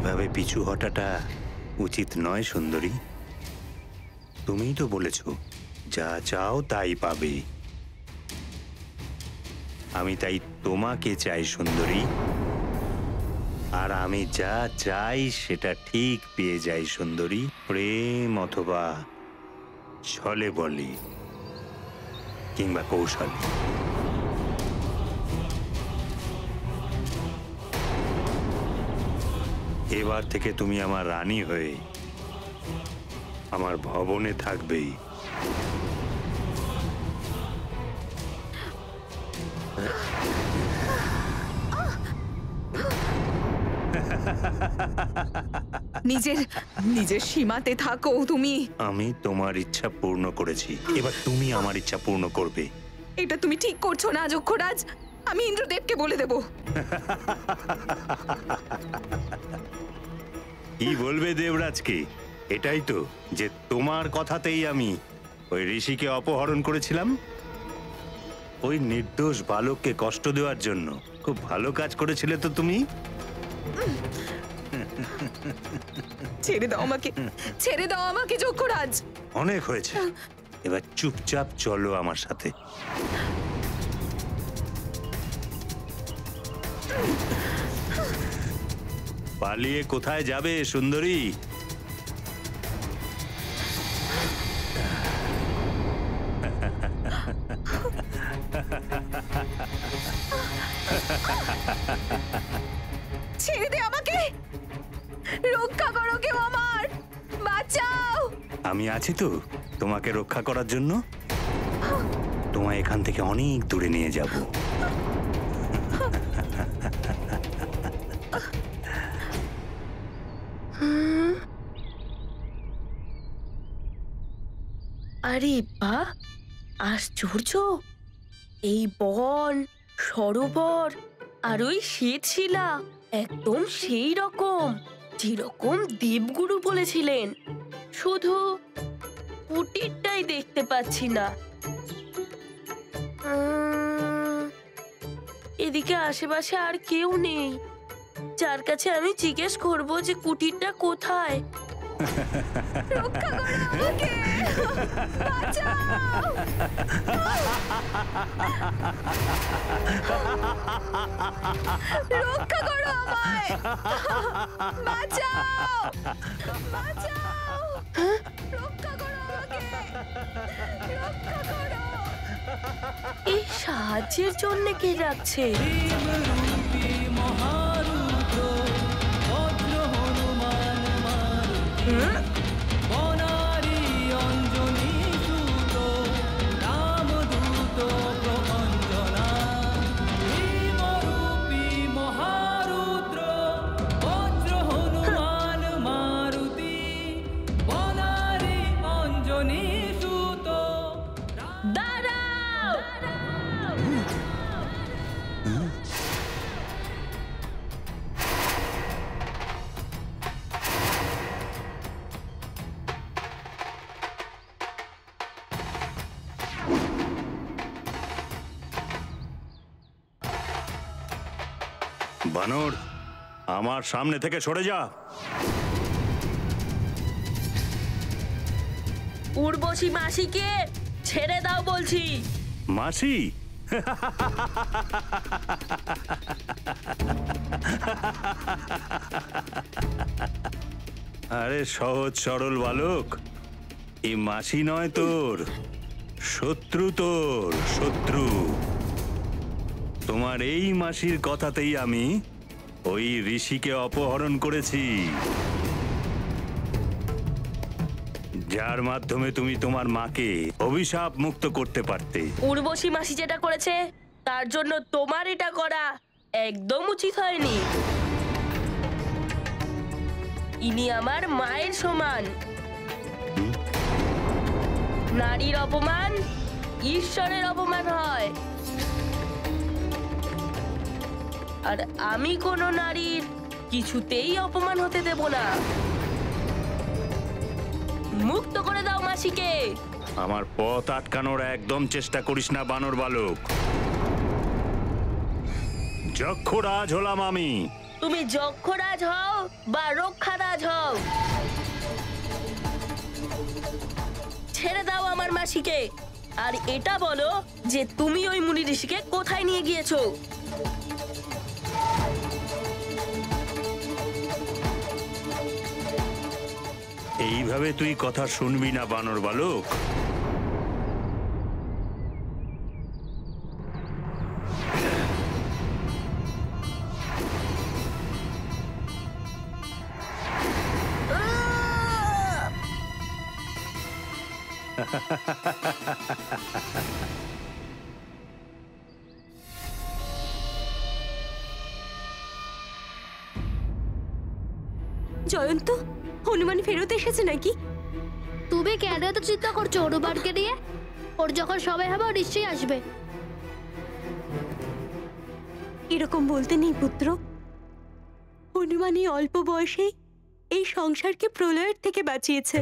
এভাবে পিছু হটাটা উচিত নয় সুন্দরী। তুমিই তো বলেছ যা চাও তাই পাবে। আমি তাই তোমাকে চাই সুন্দরী, আর আমি যা চাই সেটা ঠিক পেয়ে যাই সুন্দরী। প্রেম অথবা ছলে বলে কিংবা কৌশলে। এবার থেকে তুমি আমার রানী হয়ে আমার ভবনে থাকবেই। নিজের সীমাতে থাকো তুমি। আমি তোমার ইচ্ছা পূর্ণ করেছি, এবার তুমি আমার ইচ্ছা পূর্ণ করবে। এটা তুমি ঠিক করছো না যক্ষরাজ। আমি ইন্দ্রদেবকে বলে দেব। কি বলবে দেবরাজকে? এটাই তো যে তোমার কথাতেই আমি ওই ঋষিকে অপহরণ করেছিলাম। ওই নির্দোষ বালককে কষ্ট দেওয়ার জন্য খুব ভালো কাজ করেছিলে তো তুমি। ছেড়ে দাও আমাকে, ছেড়ে দাও আমাকে যক্ষরাজ। অনেক হয়েছে, এবার চুপচাপ চলো আমার সাথে। পালিয়ে কোথায় যাবে সুন্দরী? ছেড়ে দে আমাকে, রক্ষা করো কেউ আমার, বাঁচাও। আমি আছি তো তোমাকে রক্ষা করার জন্য। তোমায় এখান থেকে অনেক দূরে নিয়ে যাব। আরে বাহ, আশ্চর্য! এই বন, সরোবর আর ওই শ্বেতশিলা একদম সেই রকম যেরকম দেবগুরু বলেছিলেন। শুধু কুটিরটাই দেখতে পাচ্ছি না। এদিকে আশেপাশে আর কেউ নেই যার কাছে আমি জিজ্ঞেস করবো যে কুটিরটা কোথায়। রক্ষা করো আমাকে, বাঁচাও। রক্ষা করো আমায়, বাঁচাও, বাঁচাও। রক্ষা করো আমাকে, রক্ষা করো। এই সাহায্যের জন্য কে ডাকছে? বানর, আমার সামনে থেকে সরে যা। উর্বশী মাসিকে ছেড়ে দাও বলছি। মাসি? আরে সহজ সরল বালক, এই মাসি নয় তোর শত্রু, তোর শত্রু। তোমার এই মাসির কথাতেই আমি ওই ঋষিকে অপহরণ করেছি, যার মাধ্যমে তুমি তোমার মাকে অভিশাপ মুক্ত করতে পারতে। উর্বশী মাসি যেটা করেছে তার জন্য তোমার এটা করা একদম উচিত হয়নি। ইনি আমার মায়ের সমান। নারীর অপমান ঈশ্বরের অপমান হয়, আর আমি কোনো নারীর কিছুতেই অপমান হতে দেব না। মুক্ত করে দাও মাসিকে। আমার পথ আটকানোর একদম চেষ্টা করিস না বানর বালক। যক্ষরাজ হলাম আমি, তুমি যক্ষরাজ হও বা রক্ষারাজ হও, ছেড়ে দাও আমার মাসিকে। আর এটা বলো যে তুমি ওই মুনি ঋষিকে কোথায় নিয়ে গিয়েছো। এইভাবে তুই কথা শুনবি না বানর বালক। জয়ন্ত, হনুমান ফেরত এসেছে নাকি? তুমি কেন এত চিন্তা করছো হনুমানকে নিয়ে? ওর যখন সময় হবে ও নিশ্চয়ই আসবে। এরকম বলতে নেই পুত্র। হনুমান এই অল্প বয়সেই এই সংসারকে প্রলয়ের থেকে বাঁচিয়েছে।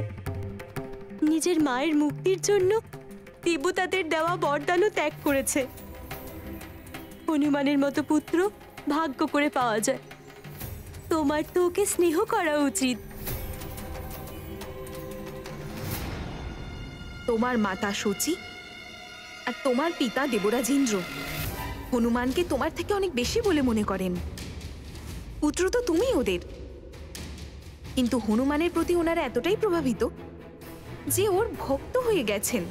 নিজের মায়ের মুক্তির জন্য দেবতাদের দেওয়া বরদানও ত্যাগ করেছে। হনুমানের মতো পুত্র ভাগ্য করে পাওয়া যায়। তোমার তো ওকে স্নেহ করা উচিত। তোমার মাতা শচী আর তোমার পিতা দেবরাজ ইন্দ্র হনুমানকে তোমার থেকে অনেক বেশি বলে মনে করেন। পুত্র তো তুমি ওদের, কিন্তু হনুমানের প্রতি ওনারা এতটাই প্রভাবিত যে ওর ভক্ত হয়ে গেছেন।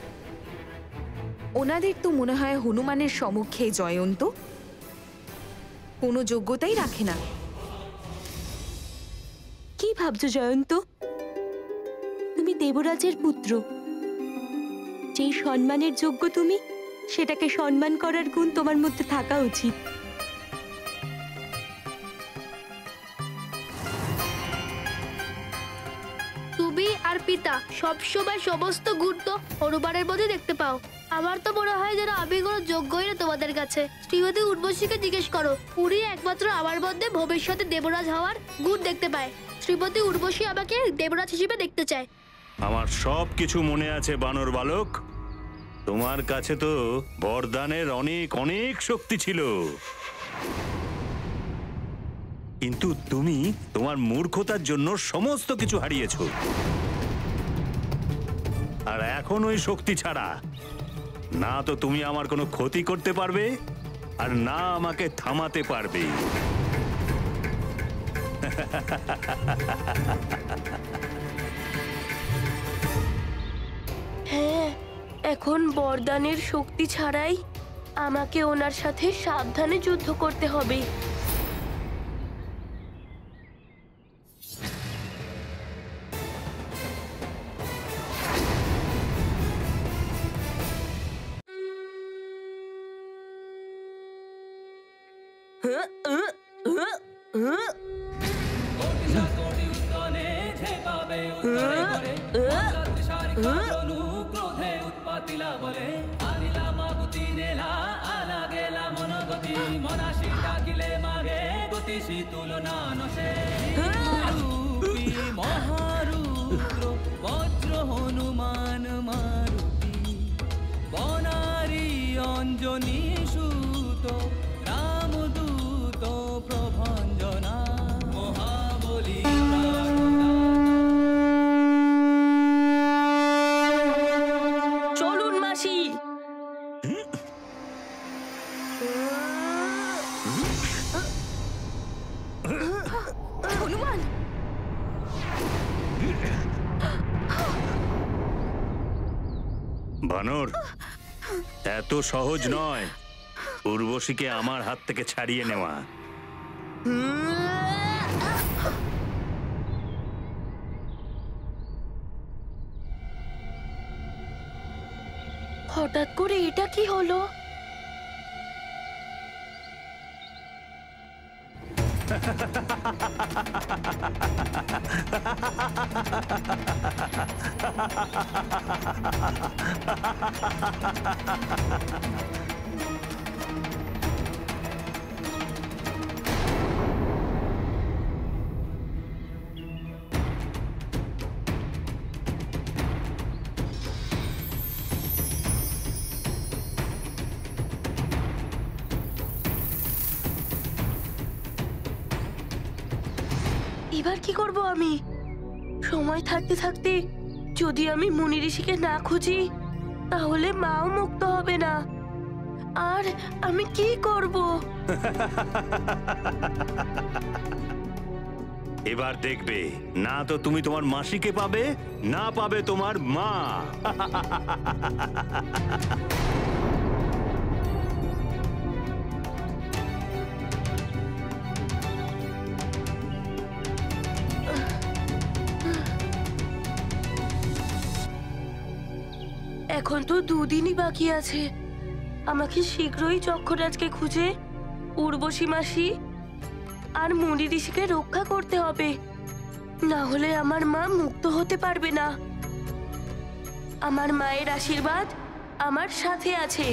ওনাদের তো মনে হয় হনুমানের সম্মুখে জয়ন্ত কোনো যোগ্যতাই রাখে না। কি ভাবছো জয়ন্ত? তুমি দেবরাজের পুত্র। যেই সম্মানের যোগ্য তুমি, সেটাকে সম্মান করার গুণ তোমার মধ্যে থাকা উচিত। তুমি আর পিতা সবসময় সমস্ত গুণ তো হনুমানের মধ্যে দেখতে পাও। আমার তো মনে হয় যেন আমি কোনো যোগ্যই না তোমাদের কাছে। শ্রীমতী উর্বশীকে জিজ্ঞেস করো, উনি একমাত্র আমার মধ্যে ভবিষ্যতে দেবরাজ হওয়ার গুণ দেখতে পায়। শ্রীমতী উর্বশী আমাকে দেবরাজ হিসেবে দেখতে চায়। আমার সব কিছু মনে আছে বানর বালক। তোমার কাছে তো বরদানের অনেক অনেক শক্তি ছিল, কিন্তু তুমি তোমার মূর্খতার জন্য সমস্ত কিছু হারিয়েছো। আর এখন ওই শক্তি ছাড়া না তো তুমি আমার কোনো ক্ষতি করতে পারবে, আর না আমাকে থামাতে পারবে। হ্যাঁ, এখন বরদানের শক্তি ছাড়াই আমাকে ওনার সাথে সাবধানে যুদ্ধ করতে হবে। মহারুদ্র বজ্র হনুমান মারুতি বনারী অঞ্জনী সুত রামদূত প্রভঞ্জনা মহাবলী। চলুন মাসি। হনুমান, বানর, এত সহজ নয় উর্বশীকে আমার হাত থেকে ছাড়িয়ে নেওয়া। হঠাৎ করে এটা কি হলো? এবার কি করব আমি? সময় থাকতে থাকতে যদি আমি মুনি ঋষিকে না খুঁজি তাহলে মাও মুক্ত হবে না। আর আমি কি করব? এবার দেখবে, না তো তুমি তোমার মাসিকে পাবে, না পাবে তোমার মা। এখন তো দুদিনই বাকি আছে। আমাকে শীঘ্রই যক্ষরাজকে খুঁজে উর্বশী মাসি আর মুনি ঋষিকে রক্ষা করতে হবে, না হলে আমার মা মুক্ত হতে পারবে না। আমার মায়ের আশীর্বাদ আমার সাথে আছে,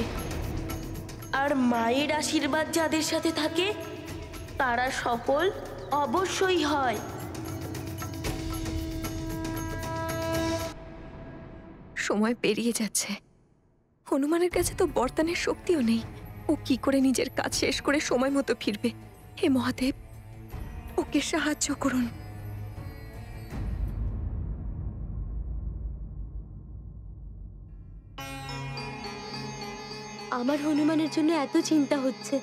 আর মায়ের আশীর্বাদ যাদের সাথে থাকে তারা সফল অবশ্যই হয়। সময় পেরিয়ে যাচ্ছে, হনুমানের কাছে তো বরদানের শক্তিও নেই। ও কি করে নিজের কাজ শেষ করে সময় মতো ফিরবে? হে মহাদেব, ওকে সাহায্য করুন। আমার হনুমানের জন্য এত চিন্তা হচ্ছে,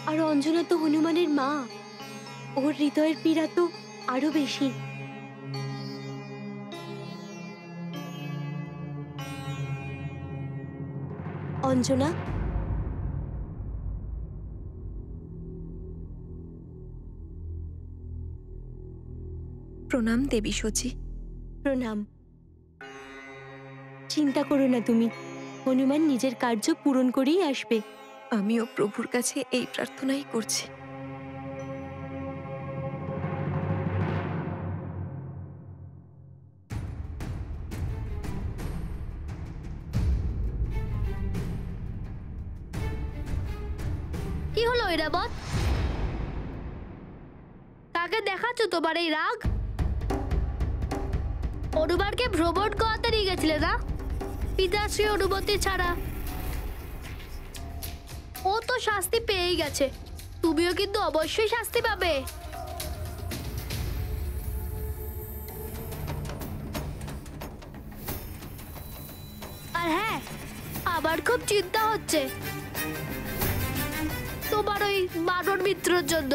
আর অঞ্জনা তো হনুমানের মা, ওর হৃদয়ের পীড়া তো আরো বেশি। অঞ্জনা, প্রণাম দেবী শচী। প্রণাম। চিন্তা করো না তুমি, হনুমান নিজের কার্য পূরণ করেই আসবে। আমিও প্রভুর কাছে এই প্রার্থনাই করছি। কি হলো ঐরাবত? কাকে দেখাচ্ছ তোমার এই রাগ? অনুবারকে ভ্রমণ করাতে নিয়ে গেছিলে না, পিতাশ্রী অনুমতি ছাড়া? ও তো শাস্তি পেয়েই গেছে, তুমিও কিন্তু অবশ্যই শাস্তি পাবে। আর হ্যাঁ, আমার খুব চিন্তা হচ্ছে তোমার ওই বানর মিত্রর জন্য।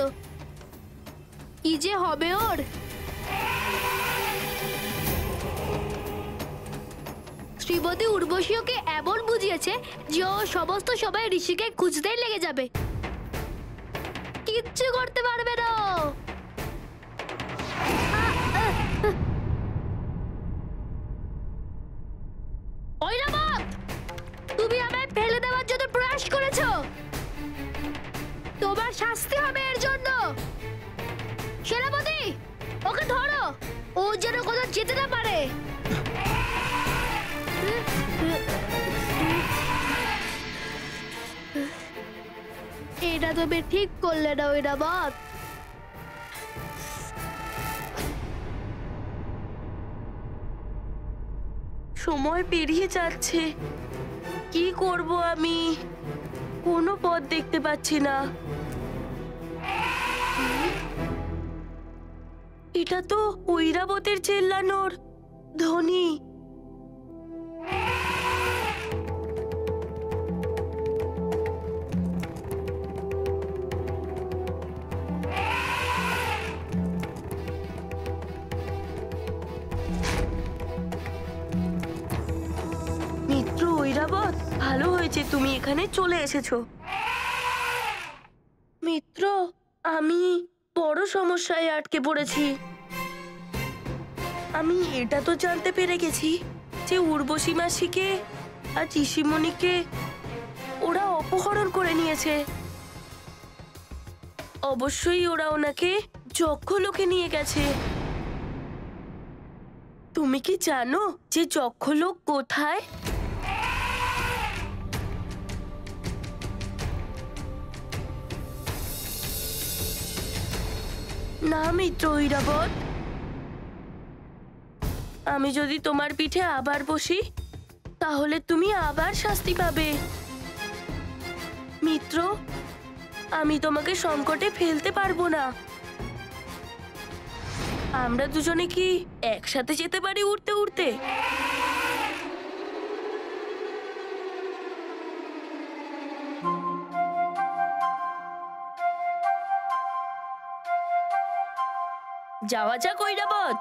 কি যে হবে ওর। শ্রীমতী উর্বশী ওকে এমন বুঝিয়েছে যে ও সমস্ত সময় ঋষিকে খুঁজতেই লেগে যাবে, কিচ্ছু করতে পারবে না। ঐরাবত, তুমি আমায় ফেলে দেওয়ার জন্য প্রয়াস করেছো, তোমার শাস্তি হবে এর জন্য। সেনাপতি, ওকে ধরো, ও যেন কোথাও যেতে না পারে। এটা তুমি ঠিক করলে না ঐরাবত। সময় পেরিয়ে যাচ্ছে, কি করব আমি? কোনো পথ দেখতে পাচ্ছি না। এটা তো ঐরাবতের চেল্লানোর ধ্বনি। মিত্র ঐরাবত, ভালো হয়েছে তুমি এখানে চলে এসেছো। মিত্র, আমি বড় সমস্যায় আটকে পড়েছি। আমি এটা তো জানতে পেরে গেছি যে উর্বশী মাসিকে আর ঋষিমণিকে ওরা অপহরণ করে নিয়েছে। অবশ্যই ওরা ওনাকে যক্ষলোকে নিয়ে গেছে। তুমি কি জানো যে যক্ষলোক কোথায়? না মিত্র ঐরাবত, আমি যদি তোমার পিঠে আবার বসি তাহলে তুমি আবার শাস্তি পাবে। মিত্র, আমি তোমাকে সংকটে ফেলতে পারবো না। আমরা দুজনে কি একসাথে যেতে পারি উড়তে উড়তে? যাওয়া যাক ঐরাবত।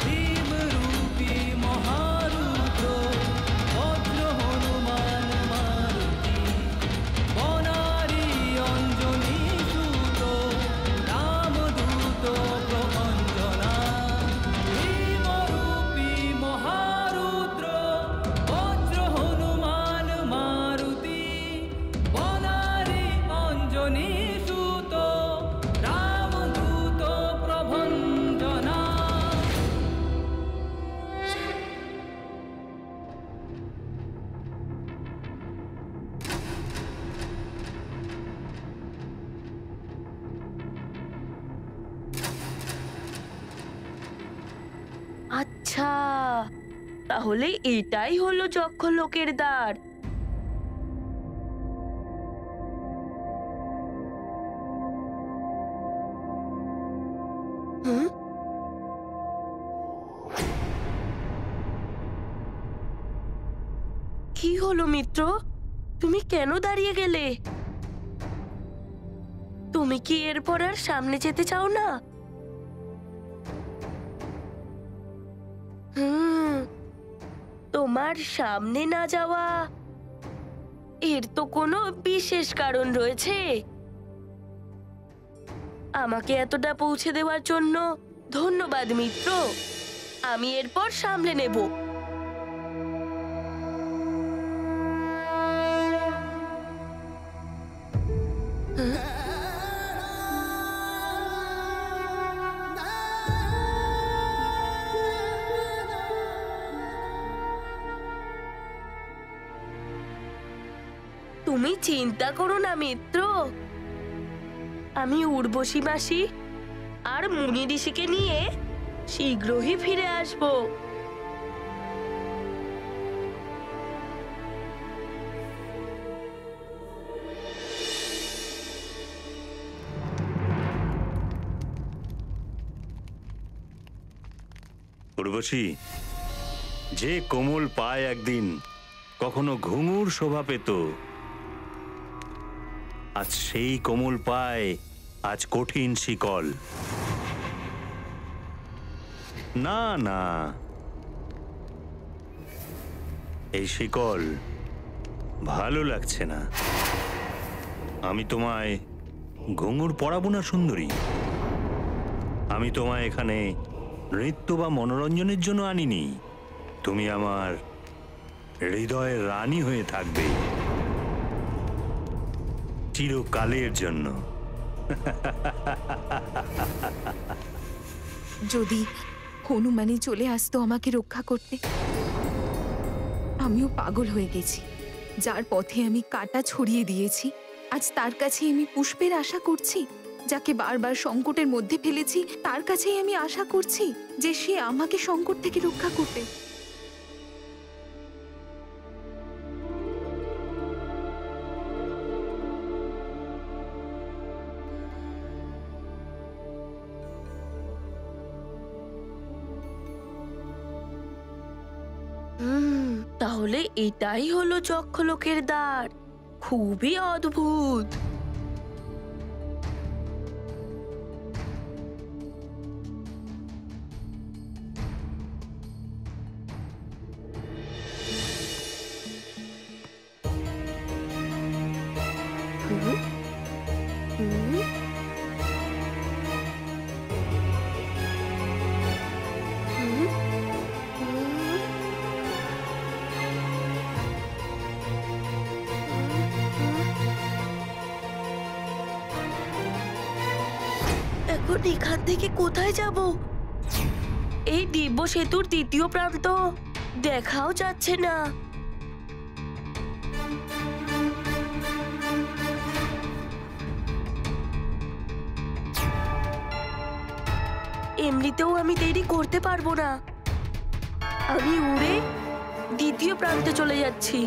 ভীমরূপী মহারুদ্র বজ্র হনুমান মারুতি বনারী অঞ্জনী সুত রামদূত প্রভঞ্জনা। ভীমরূপী মহারুদ্র বজ্র হনুমান মারুতি বনারী অঞ্জনী সুত রামদূত প্রভঞ্জনা। আচ্ছা, তাহলে এটাই হলো যক্ষ লোকের দ্বার। হুম? কি হলো মিত্র, তুমি কেন দাঁড়িয়ে গেলে? তুমি কি এরপর আর সামনে যেতে চাও না? তোমার সামনে না যাওয়া এর তো কোনো বিশেষ কারণ রয়েছে। আমাকে এতটা পৌঁছে দেওয়ার জন্য ধন্যবাদ মিত্র। আমি এরপর সামলে নেব। তুমি চিন্তা করো না মিত্র, আমি উর্বশী মাসি আর মুনি ঋষিকে নিয়ে শীঘ্রই ফিরে আসবো। উর্বশী, যে কোমল পায় একদিন কখনো ঘুঙুর শোভা পেত, আজ সেই কোমল পায় আজ কঠিন শিকল। না না, এই শিকল ভালো লাগছে না। আমি তোমায় ঘুঙুর পরাবো না সুন্দরী। আমি তোমায় এখানে নৃত্য বা মনোরঞ্জনের জন্য আনিনি। তুমি আমার হৃদয়ের রানী হয়ে থাকবে চিরকালের জন্য। যদি হনুমানই চলে আসতো আমাকে রক্ষা করতে। আমিও পাগল হয়ে গেছি। যার পথে আমি কাঁটা ছড়িয়ে দিয়েছি, আজ তার কাছে আমি পুষ্পের আশা করছি। যাকে বারবার সংকটের মধ্যে ফেলেছি, তার কাছেই আমি আশা করছি যে সে আমাকে সংকট থেকে রক্ষা করবে। তাহলে এটাই হলো যক্ষ লোকের দ্বার। খুবই অদ্ভুত। এখন এখান থেকে কোথায় যাব? এই দিব্য সেতুর দ্বিতীয় প্রান্ত দেখাও যাচ্ছে না। এমনিতেও আমি দেরি করতে পারবো না। আমি উড়ে দ্বিতীয় প্রান্তে চলে যাচ্ছি।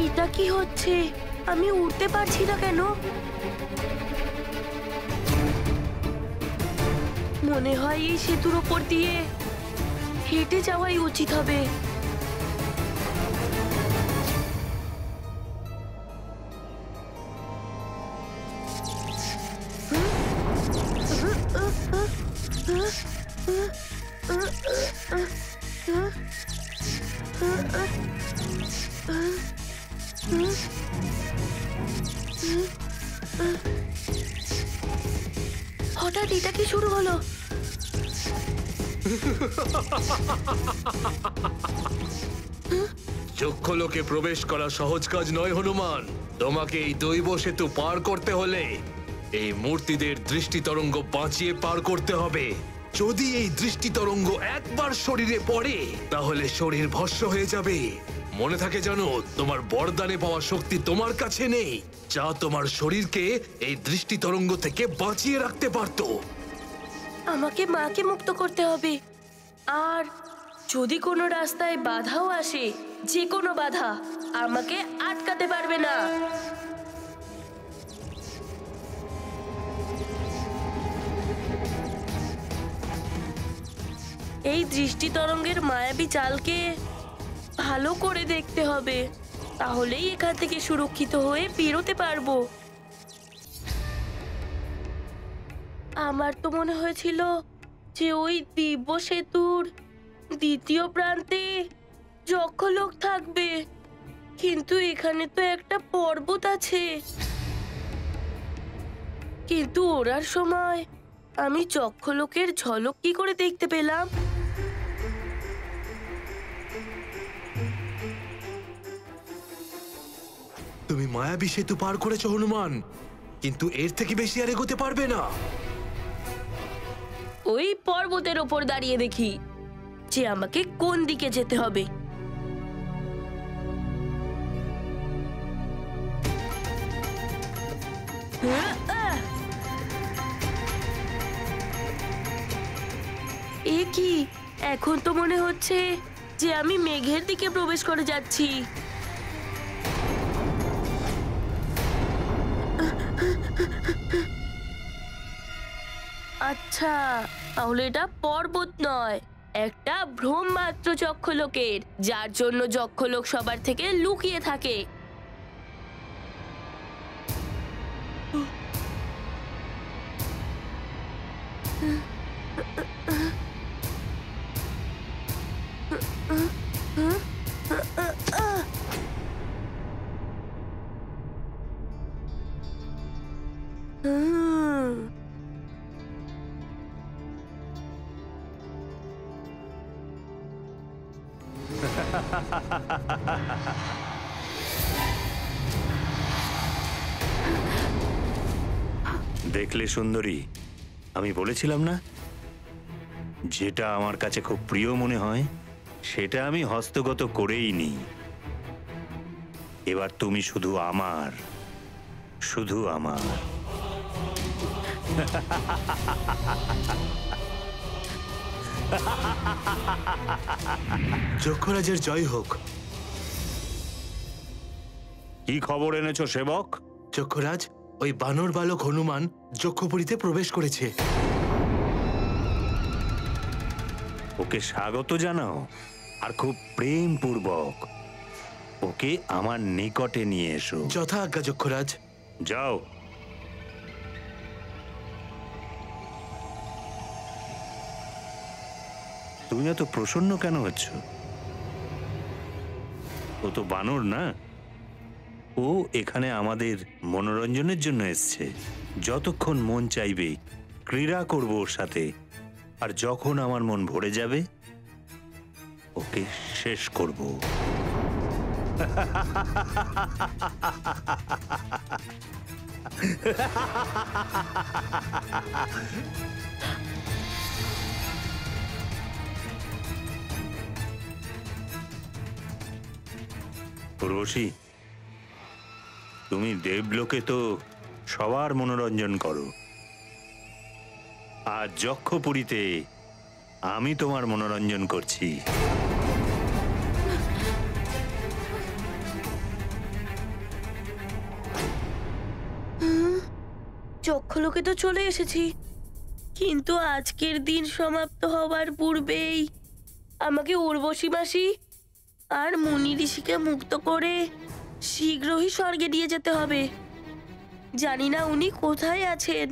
এটা কি হচ্ছে? আমি উঠতে পারছি না কেন? মনে হয় এই সেতুর ওপর দিয়ে হেঁটে যাওয়াই উচিত হবে। হঠাৎ এটা কি শুরু হলো? চক্ষুলোকে প্রবেশ করা সহজ কাজ নয় হনুমান। তোমাকে এই দৈব সেতু পার করতে হলে এই মূর্তিদের দৃষ্টি তরঙ্গ বাঁচিয়ে পার করতে হবে। যদি এই দৃষ্টি তরঙ্গ একবার শরীরে পড়ে তাহলে শরীর ভস্ম হয়ে যাবে। মনে থাকে জানো, তোমার বরদানে পাওয়া শক্তি তোমার কাছে নেই, যা তোমার শরীরকে এই দৃষ্টি তরঙ্গ থেকে বাঁচিয়ে রাখতে পারতো। আমাকে মাকে মুক্ত করতে হবে। আর যদি কোনো রাস্তায় বাধাও আসে, যে কোনো বাধা আমাকে আটকাতে পারবে না। এই দৃষ্টি তরঙ্গের মায়াবী চালকে ভালো করে দেখতে হবে, তাহলেই এখান থেকে সুরক্ষিত হয়ে বেরোতে পারবো। আমার তো মনে হয়েছিল যে ওই দিব্য সেতুর দ্বিতীয় প্রান্তে যক্ষলোক থাকবে, কিন্তু এখানে তো একটা পর্বত আছে। কিন্তু ওড়ার সময় আমি যক্ষলোকের ঝলক কি করে দেখতে পেলাম? তুমি মায়াবী সেতু পার করেছো হনুমান, কিন্তু এর থেকে বেশি আর এগোতে পারবে না। ওই পর্বতের ওপর দাঁড়িয়ে দেখি যে আমাকে কোন দিকে যেতে হবে। এ কি? এখন তো মনে হচ্ছে যে আমি মেঘের দিকে প্রবেশ করে যাচ্ছি। আচ্ছা, তাহলে এটা পর্বত নয়, একটা ভ্রম মাত্র যক্ষলোকের, যার জন্য যক্ষলোক সবার থেকে লুকিয়ে থাকে। দেখলে সুন্দরী, আমি বলেছিলাম না, যেটা আমার কাছে খুব প্রিয় মনে হয় সেটা আমি হস্তগত করেই নিই। এবার তুমি শুধু আমার, শুধু আমার। যক্ষরাজের জয় হোক। কি খবর এনেছো সেবক? যক্ষরাজ, ওই বানর বালক হনুমান যক্ষপুরীতে প্রবেশ করেছে। ওকে স্বাগত জানাও, আর খুব প্রেমপূর্বক ওকে আমার নিকটে নিয়ে এসো। যথা আজ্ঞা যক্ষরাজ। যাও। তুমি এত প্রসন্ন কেন হচ্ছ? ও তো বানর না, ও এখানে আমাদের মনোরঞ্জনের জন্য এসছে। যতক্ষণ মন চাইবে ক্রীড়া করব ওর সাথে, আর যখন আমার মন ভরে যাবে ওকে শেষ করব। উর্বশী, তুমি দেবলোকে তো সবার মনোরঞ্জন করো, আর যক্ষপুরীতে আমি তোমার মনোরঞ্জন করছি। যক্ষলোকে তো চলে এসেছি, কিন্তু আজকের দিন সমাপ্ত হওয়ার পূর্বেই আমাকে উর্বশী মাসি আর মুনি ঋষিকে মুক্ত করে শীঘ্রই স্বর্গে নিয়ে যেতে হবে। জানি না উনি কোথায় আছেন।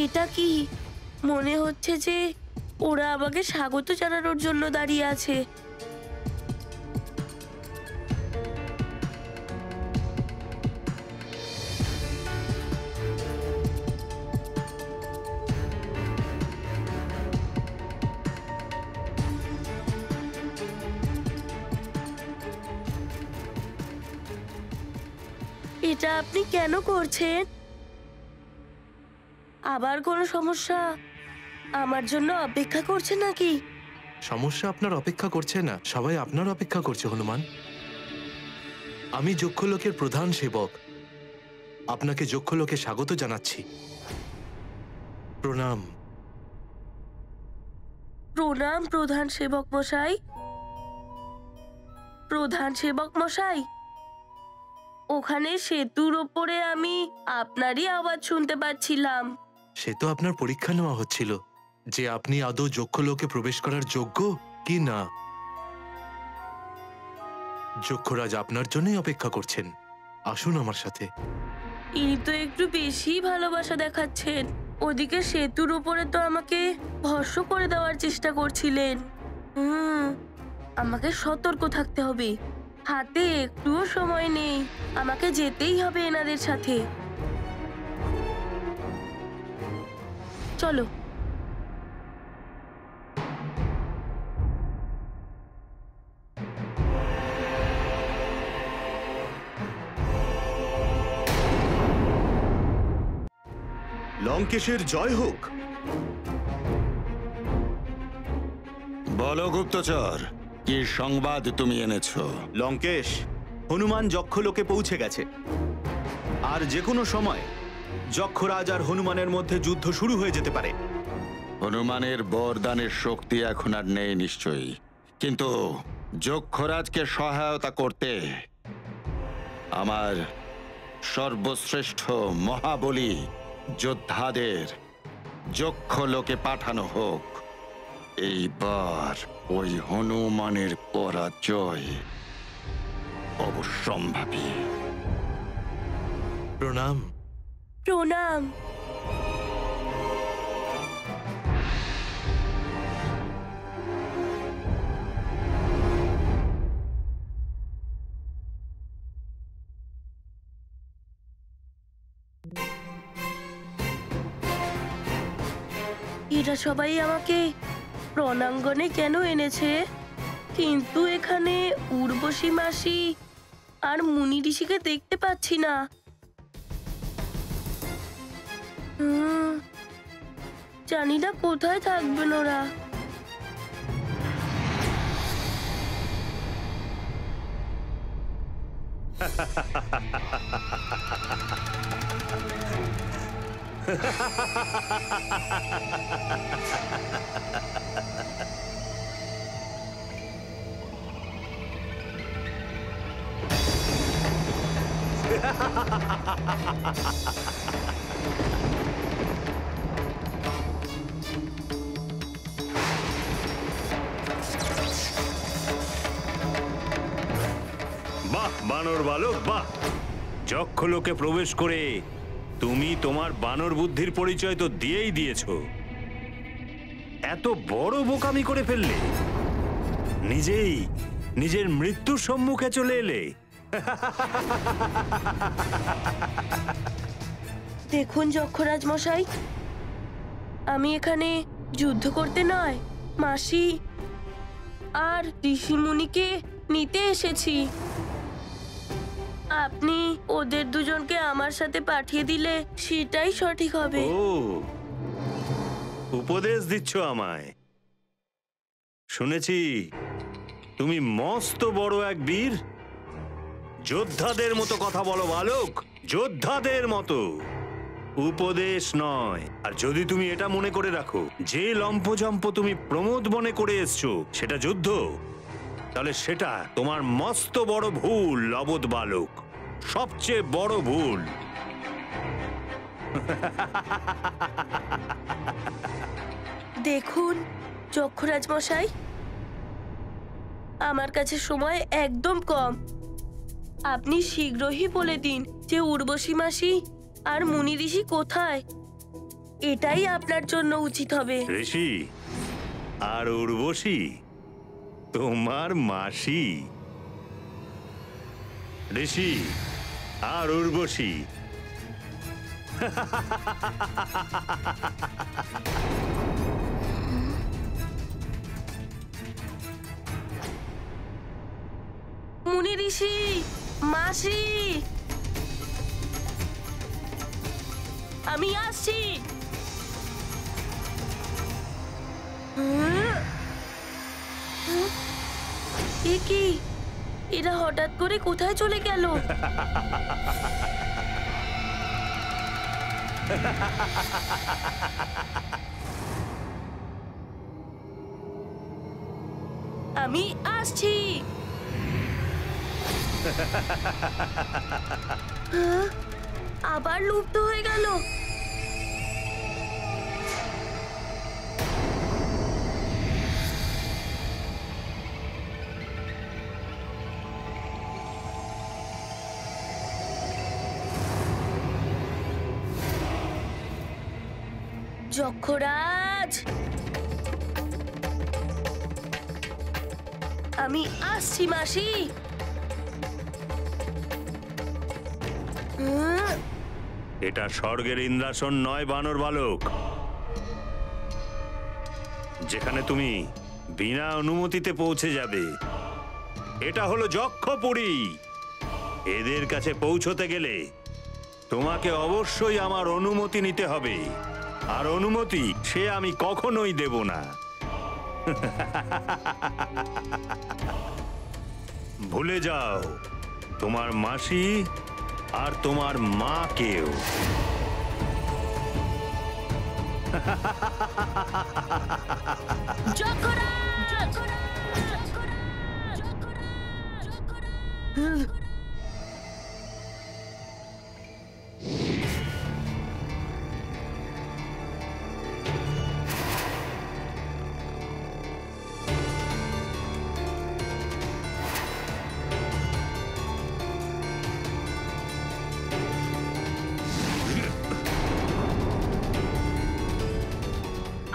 এটা কি? মনে হচ্ছে যে ওরা আমাকে স্বাগত জানানোর জন্য দাঁড়িয়ে আছে। এটা আপনি কেন করছেন? আবার কোনো সমস্যা আমার জন্য অপেক্ষা করছে নাকি? সমস্যা আপনার অপেক্ষা করছে না, সবাই আপনার অপেক্ষা করছে হনুমান। আমি যক্ষলোকের প্রধান সেবক, আপনাকে যক্ষলোকে স্বাগত জানাচ্ছি। প্রণাম। প্রণাম প্রধান সেবক মশাই। প্রধান সেবক মশাই, ওখানে সেতুর ওপরে আমি আপনারই আওয়াজ শুনতে পাচ্ছিলাম। সে তো আপনার পরীক্ষা নেওয়া হচ্ছিল যে আপনি আদৌ যক্ষলোকে প্রবেশ করার যোগ্য কি না। যক্ষরাজ আপনার জন্যই অপেক্ষা করছেন, আসুন আমার সাথে। ইনি তো একটু বেশি ভালোবাসা দেখাচ্ছেন। ওদিকে সেতুর উপরে তো আমাকে ভস্ম করে দেওয়ার চেষ্টা করছিলেন। আমাকে সতর্ক থাকতে হবে। হাতে একটুও সময় নেই, আমাকে যেতেই হবে এনাদের সাথে। চলো। লঙ্কেশের জয় হোক। বলো গুপ্তচর, কি সংবাদ তুমি এনেছো? লঙ্কেশ, হনুমান যক্ষলোকে পৌঁছে গেছে, আর যে কোনো সময় যক্ষরাজ আর হনুমানের মধ্যে যুদ্ধ শুরু হয়ে যেতে পারে। হনুমানের বরদানের শক্তি এখন আর নেই নিশ্চয়ই, কিন্তু যক্ষরাজকে সহায়তা করতে আমার সর্বশ্রেষ্ঠ মহাবলী যোদ্ধাদের যক্ষলোকে পাঠানো হোক। এইবার ওই হনুমানের পরাজয় অবশ্যম্ভাবী। প্রণাম। প্রণাম। এরা সবাই আমাকে রণাঙ্গনে কেন এনেছে? কিন্তু এখানে উর্বশী মাসি আর মুনি ঋষিকে দেখতে পাচ্ছি না। জানি না কোথায় থাকবেন ওরা। বানর বালক, বাহ! যক্ষলোকে প্রবেশ করে তুমি তোমার বানর বুদ্ধির পরিচয় তো দিয়েই দিয়েছো। এত বড় বোকামি করে ফেললে, নিজেই নিজের মৃত্যুর সম্মুখে চলে এলে। দেখুন যক্ষরাজ মশাই, আমি এখানে যুদ্ধ করতে নয়, মাসি আর ঋষিমুনিকে নিতে এসেছি। আপনি ওদের দুজনকে আমার সাথে পাঠিয়ে দিলে সেটাই সঠিক হবে। ও, উপদেশ দিচ্ছ আমায়? শুনেছি তুমি মস্ত বড় এক বীর। যোদ্ধাদের মতো কথা বলো বালক, যোদ্ধাদের মতো, উপদেশ নয়। আর যদি তুমি এটা মনে করে রাখো যে লম্পজম্প তুমি প্রমোদ বনে করে এসছো সেটা যুদ্ধ, তাহলে সেটা তোমার মস্ত বড় ভুল অবোধ বালক, সবচেয়ে বড় ভুল। দেখুন যক্ষরাজ মশাই, আমার কাছে সময় একদম কম। আপনি শীঘ্রই বলে দিন যে উর্বশী মাসি আর মুনি ঋষি কোথায়। এটাই আপনার জন্য উচিত হবে। ঋষি আর উর্বশী তোমার মাসি? ঋষি আর উর্বশী মুনি ঋষি, মাসি, আমি আসছি। এ কি, এরা হঠাৎ করে কোথায় চলে গেল? আমি আসছি। আবার লুপ্ত হয়ে গেল। যক্ষরাজ, আমি আসছি মাসি। এটা স্বর্গের ইন্দ্রাসন নয় বানর বালক, যেখানে তুমি বিনা অনুমতিতে পৌঁছে যাবে। এটা হলো যক্ষপুরী। এদের কাছে পৌঁছতে গেলে তোমাকে অবশ্যই আমার অনুমতি নিতে হবে, আর অনুমতি সে আমি কখনোই দেব না। ভুলে যাও তোমার মাসি আর তোমার মাকেও।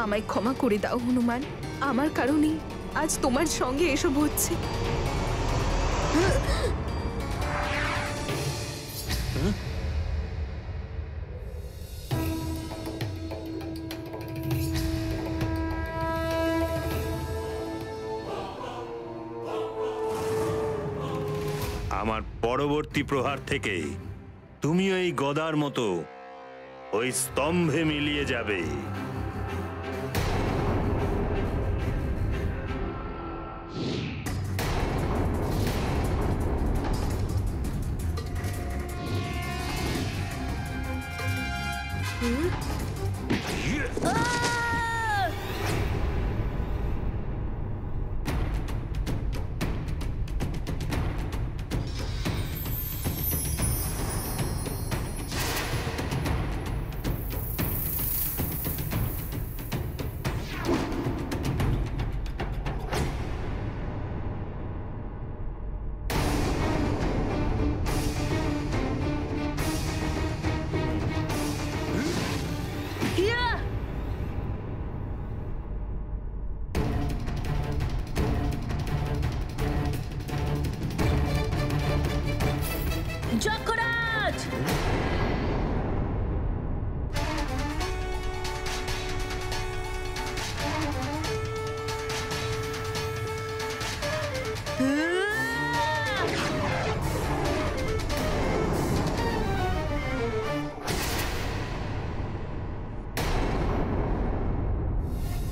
আমায় ক্ষমা করে দাও হনুমান, আমার কারণেই আজ তোমার সঙ্গে এসব হচ্ছে। আমার পরবর্তী প্রহার থেকে তুমি ওই গদার মতো ওই স্তম্ভে মিলিয়ে যাবে।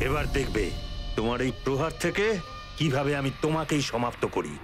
এবার দেখবে তোমার এই প্রহার থেকে কিভাবে আমি তোমাকেই সমাপ্ত করি।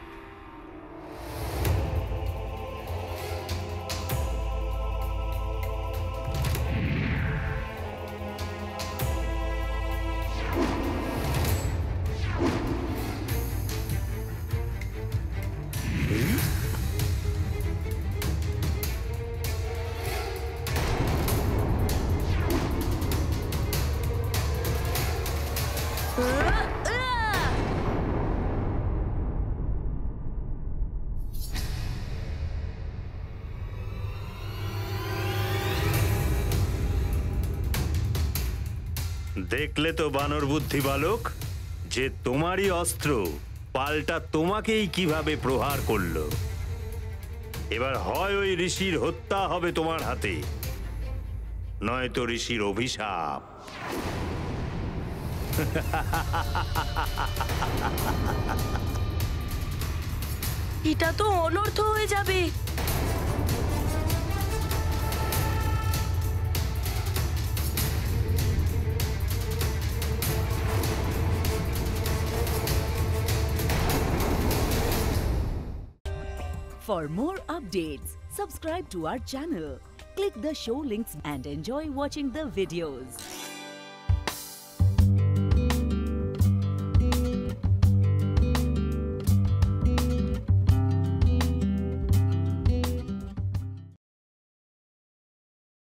দেখলে তো বানর বুদ্ধি বালক, যে তোমারই অস্ত্র পাল্টা তোমাকেই কিভাবে প্রহার করলো। এবার হয় ওই ঋষির হত্যা হবে তোমার হাতে, নয়তো ঋষির অভিশাপ। এটা তো অনর্থ হয়ে যাবে। For more updates, subscribe to our channel, click the show links and enjoy watching the videos.